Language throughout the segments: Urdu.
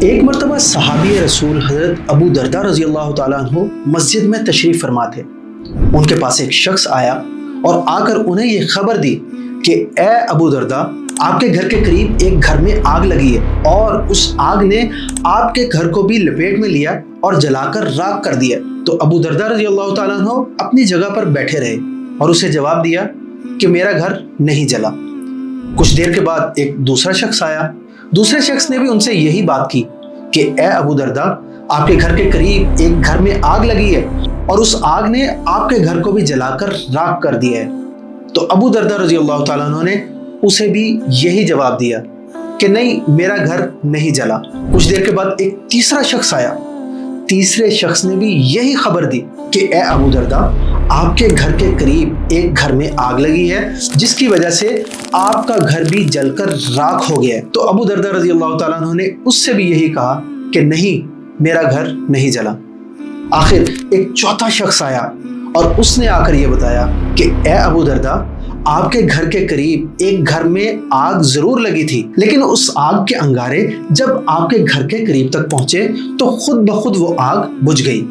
ایک مرتبہ صحابی رسول حضرت ابو دردہ رضی اللہ تعالیٰ عنہ مسجد میں تشریف فرما تھے۔ ان کے پاس ایک شخص آیا اور آ کر انہیں یہ خبر دی کہ اے ابو دردہ، آپ کے گھر کے قریب ایک گھر میں آگ لگی ہے اور اس آگ نے آپ کے گھر کو بھی لپیٹ میں لیا اور جلا کر راکھ کر دیا۔ تو ابو دردہ رضی اللہ تعالیٰ عنہ اپنی جگہ پر بیٹھے رہے اور اسے جواب دیا کہ میرا گھر نہیں جلا۔ کچھ دیر کے بعد ایک دوسرا شخص آیا۔ دوسرے شخص نے بھی ان سے یہی بات کی کہ اے ابو دردہ، آپ کے گھر کے قریب ایک گھر میں آگ لگی ہے اور اس آگ نے آپ کے گھر کو بھی جلا کر راکھ کر دیا ہے۔ تو ابو دردہ رضی اللہ تعالیٰ عنہ نے اسے بھی یہی جواب دیا کہ نہیں، میرا گھر نہیں جلا۔ کچھ دیر کے بعد ایک تیسرا شخص آیا۔ تیسرے شخص نے بھی یہی خبر دی کہ اے ابو دردہ، آپ کے گھر کے قریب ایک گھر میں آگ لگی ہے جس کی وجہ سے آپ کا گھر بھی جل کر راکھ ہو گیا ہے۔ تو ابو دردہ رضی اللہ تعالیٰ عنہ نے اس سے بھی یہی کہا کہ نہیں، میرا گھر نہیں جلا۔ آخر ایک چوتھا شخص آیا اور اس نے آ کر یہ بتایا کہ اے ابو دردہ، آپ کے گھر کے قریب ایک گھر میں آگ ضرور لگی تھی، لیکن اس آگ کے انگارے جب آپ کے گھر کے قریب تک پہنچے تو خود بخود وہ آگ بجھ گئی۔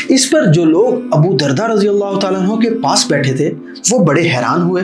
اس پر جو لوگ ابو دردہ رضی اللہ تعالیٰ عنہ کے پاس بیٹھے تھے وہ بڑے حیران ہوئے۔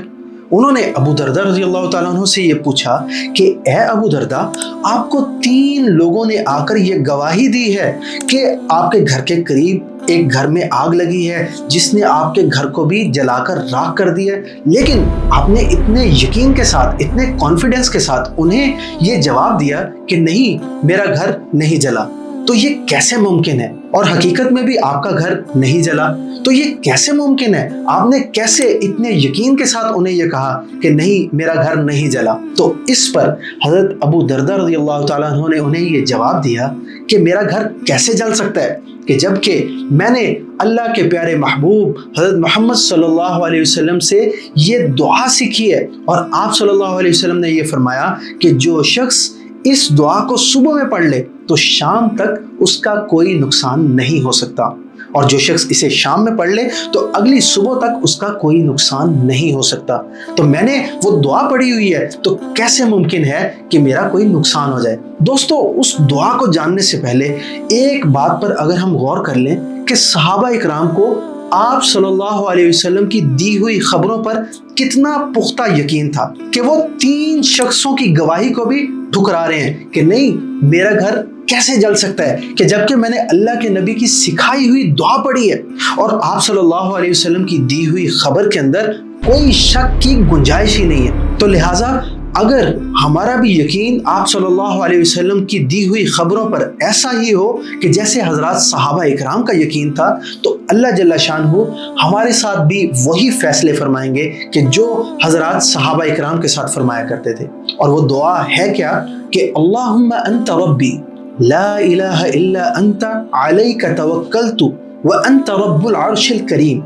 انہوں نے ابو دردہ رضی اللہ تعالیٰ عنہ سے یہ پوچھا کہ اے ابو دردہ، آپ کو 3 لوگوں نے آ کر یہ گواہی دی ہے کہ آپ کے گھر کے قریب ایک گھر میں آگ لگی ہے جس نے آپ کے گھر کو بھی جلا کر راکھ کر دیا ہے، لیکن آپ نے اتنے یقین کے ساتھ، اتنے کانفیڈنس کے ساتھ انہیں یہ جواب دیا کہ نہیں، میرا گھر نہیں جلا۔ تو یہ کیسے ممکن ہے؟ اور حقیقت میں بھی آپ کا گھر نہیں جلا، تو یہ کیسے ممکن ہے؟ آپ نے کیسے اتنے یقین کے ساتھ انہیں یہ کہا کہ نہیں، میرا گھر نہیں جلا؟ تو اس پر حضرت ابو دردہ رضی اللہ تعالیٰ عنہ نے انہیں یہ جواب دیا کہ میرا گھر کیسے جل سکتا ہے کہ جبکہ میں نے اللہ کے پیارے محبوب حضرت محمد صلی اللہ علیہ وسلم سے یہ دعا سیکھی ہے، اور آپ صلی اللہ علیہ وسلم نے یہ فرمایا کہ جو شخص اس دعا کو صبح میں پڑھ لے تو شام تک اس کا کوئی نقصان نہیں ہو سکتا، اور جو شخص اسے شام میں پڑھ لے تو اگلی صبح تک اس کا کوئی نقصان نہیں ہو سکتا۔ تو میں نے وہ دعا پڑھی ہوئی ہے، تو کیسے ممکن ہے کہ میرا کوئی نقصان ہو جائے؟ دوستو، اس دعا کو جاننے سے پہلے ایک بات پر اگر ہم غور کر لیں کہ صحابہ اکرام کو آپ صلی اللہ علیہ وسلم کی دی ہوئی خبروں پر کتنا پختہ یقین تھا کہ وہ 3 شخصوں کی گواہی کو بھی ٹھکرا رہے ہیں کہ نہیں، میرا گھر کیسے جل سکتا ہے، کہ جبکہ میں نے اللہ کے نبی کی سکھائی ہوئی دعا پڑھی ہے اور آپ صلی اللہ علیہ وسلم کی دی ہوئی خبر کے اندر کوئی شک کی گنجائش ہی نہیں ہے۔ تو لہٰذا اگر ہمارا بھی یقین آپ صلی اللہ علیہ وسلم کی دی ہوئی خبروں پر ایسا ہی ہو کہ جیسے حضرات صحابہ اکرام کا یقین تھا، تو اللہ جل شانہ ہمارے ساتھ بھی وہی فیصلے فرمائیں گے کہ جو حضرات صحابہ اکرام کے ساتھ فرمایا کرتے تھے۔ اور وہ دعا ہے کیا کہ اللہم انت ربی لا الہ الا انت علیک توکلت وانت رب العرش الکریم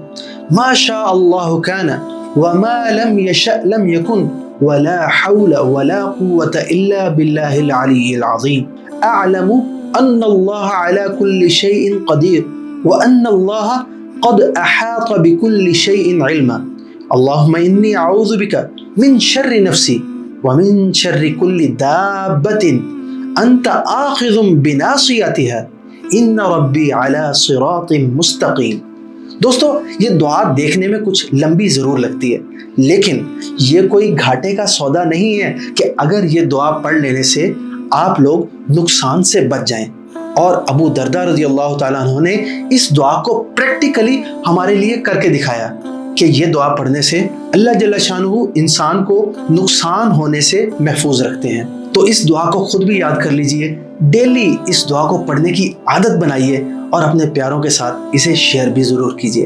ما شاء اللہ کان وما لم یشأ لم یکن ولا حول ولا قوة الا باللہ العلی العظیم اعلم ان اللہ علی کل شیء قدیر وان اللہ قد احاط بكل شیء علما اللہم انی اعوذ بک من شر نفسی ومن شر کل دابت انت آخذ بناصیتها ان ربی علی صراط مستقیم۔ دوستو، یہ دعا دیکھنے میں کچھ لمبی ضرور لگتی ہے، لیکن یہ کوئی گھاٹے کا سودا نہیں ہے کہ اگر یہ دعا پڑھ لینے سے آپ لوگ نقصان سے بچ جائیں۔ اور ابو دردہ رضی اللہ تعالیٰ عنہ نے اس دعا کو پریکٹیکلی ہمارے لیے کر کے دکھایا کہ یہ دعا پڑھنے سے اللہ جل شانہ انسان کو نقصان ہونے سے محفوظ رکھتے ہیں۔ تو اس دعا کو خود بھی یاد کر لیجئے، ڈیلی اس دعا کو پڑھنے کی عادت بنائیے اور اپنے پیاروں کے ساتھ اسے شیئر بھی ضرور کیجئے۔